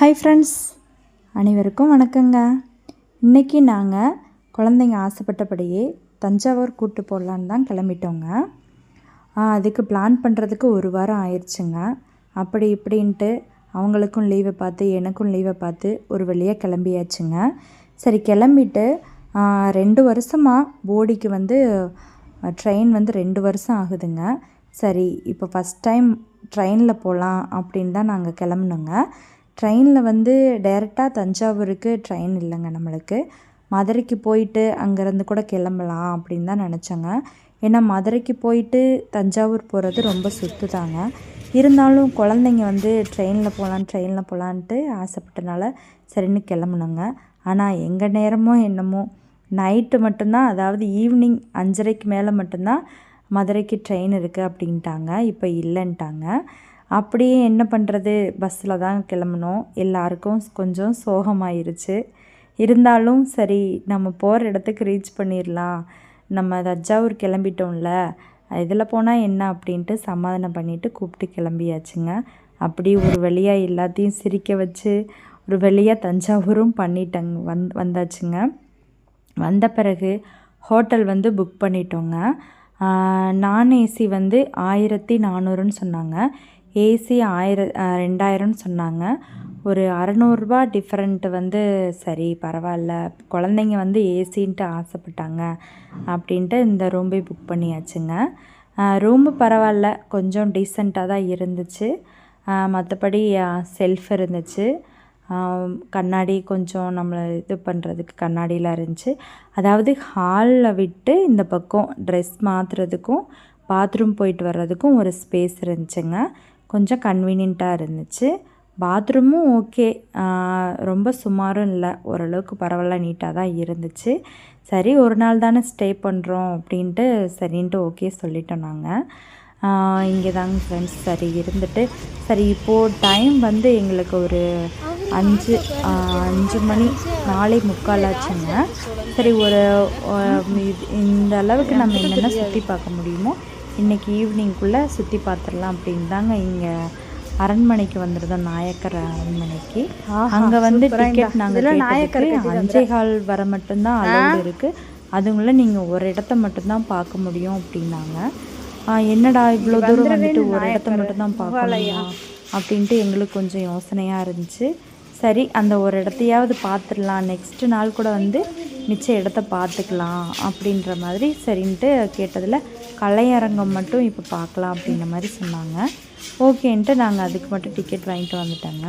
Hi friends, அனைவருக்கும் வணக்கங்க. இன்றைக்கி நாங்கள் குழந்தைங்க ஆசைப்பட்டபடியே தஞ்சாவூர் கூட்டு போடலான்னு தான் கிளம்பிட்டோங்க. அதுக்கு பிளான் பண்ணுறதுக்கு ஒரு வாரம் ஆயிடுச்சுங்க. அப்படி இப்படின்ட்டு அவங்களுக்கும் லீவை பார்த்து எனக்கும் லீவை பார்த்து ஒரு வழியாக கிளம்பியாச்சுங்க. சரி, கிளம்பிட்டு 2 வருஷமாக போடிக்கு ட்ரெயின் 2 வருஷம் ஆகுதுங்க. சரி, இப்போ ஃபஸ்ட் டைம் ட்ரெயினில் போகலாம் அப்படின்னு தான் நாங்கள் கிளம்புனோங்க. ட்ரெயினில் டைரெக்டாக தஞ்சாவூருக்கு ட்ரெயின் இல்லைங்க. நம்மளுக்கு மதுரைக்கு போயிட்டு அங்கேருந்து கூட கிளம்பலாம் அப்படின்னு தான் நினச்சோங்க. ஏன்னா மதுரைக்கு போயிட்டு தஞ்சாவூர் போகிறது ரொம்ப சுற்று தாங்க. இருந்தாலும் குழந்தைங்க ட்ரெயினில் போகலான்ட்டு ஆசைப்பட்டனால சரின்னு கிளம்புனோங்க. ஆனால் எங்கள் நேரமோ என்னமோ நைட்டு மட்டும்தான், அதாவது ஈவினிங் 5:30க்கு மேலே மட்டும்தான் மதுரைக்கு ட்ரெயின் இருக்குது அப்படின்ட்டாங்க. இப்போ இல்லைன்ட்டாங்க. அப்படியே என்ன பண்ணுறது, பஸ்ஸில் தான் கிளம்புனோம். எல்லாருக்கும் கொஞ்சம் சோகமாயிருச்சு. இருந்தாலும் சரி, நம்ம போகிற இடத்துக்கு ரீச் பண்ணிடலாம், நம்ம தஞ்சாவூர் கிளம்பிட்டோம்ல, இதில் போனால் என்ன அப்படின்ட்டு சமாதானம் பண்ணிவிட்டு கூப்பிட்டு கிளம்பியாச்சுங்க. அப்படி ஒரு வழியாக எல்லாத்தையும் சிரிக்க வச்சு ஒரு வழியாக தஞ்சாவூரும் பண்ணிட்டேங்க. வந்தாச்சுங்க. வந்த பிறகு ஹோட்டல் புக் பண்ணிட்டோங்க. நான் ஏசி 1400ன்னு சொன்னாங்க. ஏசி 2000ன்னு சொன்னாங்க. ஒரு 600 ரூபா டிஃப்ரெண்ட்டு சரி பரவாயில்ல, குழந்தைங்க ஏசின்ட்டு ஆசைப்பட்டாங்க அப்படின்ட்டு இந்த ரூம் போய் புக் பண்ணியாச்சுங்க. ரூம்பு பரவாயில்ல, கொஞ்சம் டீசெண்டாக தான் இருந்துச்சு. மற்றபடி செல்ஃப் இருந்துச்சு, கண்ணாடி கொஞ்சம் நம்மளை இது பண்ணுறதுக்கு கண்ணாடிலாம் இருந்துச்சு. அதாவது ஹாலில் விட்டு இந்த பக்கம் ட்ரெஸ் மாற்றுறதுக்கும் பாத்ரூம் போயிட்டு வர்றதுக்கும் ஒரு ஸ்பேஸ் இருந்துச்சுங்க. கொஞ்சம் கன்வீனியண்ட்டாக இருந்துச்சு. பாத்ரூமும் ஓகே, ரொம்ப சுமாரும் இல்லை, ஓரளவுக்கு பரவாயில்ல, நீட்டாக தான் இருந்துச்சு. சரி, ஒரு நாள் தானே ஸ்டே பண்ணுறோம் அப்படின்ட்டு சரின்ட்டு ஓகே சொல்லிட்டோம் நாங்கள். இங்கே தாங்க ஃப்ரெண்ட்ஸ் சரி இருந்துட்டு, சரி இப்போது டைம் எங்களுக்கு ஒரு 5 மணி 4:45 ஆச்சுங்க. சரி, இந்த அளவுக்கு நம்ம என்னென்ன சுற்றி பார்க்க முடியுமோ இன்றைக்கி ஈவினிங்குள்ளே சுற்றி பார்த்துடலாம் அப்படின்னு தாங்க இங்கே அரண்மனைக்கு வந்துருந்தோம். நாயக்கர் அரண்மனைக்கு. அங்கே டிக்கெட் நாங்கள் 5:15 வர மட்டும்தான் அலௌடு இருக்குது. அதுக்குள்ளே நீங்கள் ஒரு இடத்த மட்டும்தான் பார்க்க முடியும் அப்படின்னாங்க. என்னடா இவ்வளோ தூரம் ஒரு இடத்த மட்டும்தான் பார்க்கலையா அப்படின்ட்டு எங்களுக்கு கொஞ்சம் யோசனையாக இருந்துச்சு. சரி, அந்த ஒரு இடத்தையாவது பார்த்துடலாம், நெக்ஸ்ட்டு நாள் கூட மிச்ச இடத்த பார்த்துக்கலாம் அப்படின்ற மாதிரி சரின்ட்டு கேட்டதில் கலையரங்கம் மட்டும் இப்போ பார்க்கலாம் அப்படின்ற மாதிரி சொன்னாங்க. ஓகேன்ட்டு நாங்கள் அதுக்கு மட்டும் டிக்கெட் வாங்கிட்டு வந்துட்டோங்க.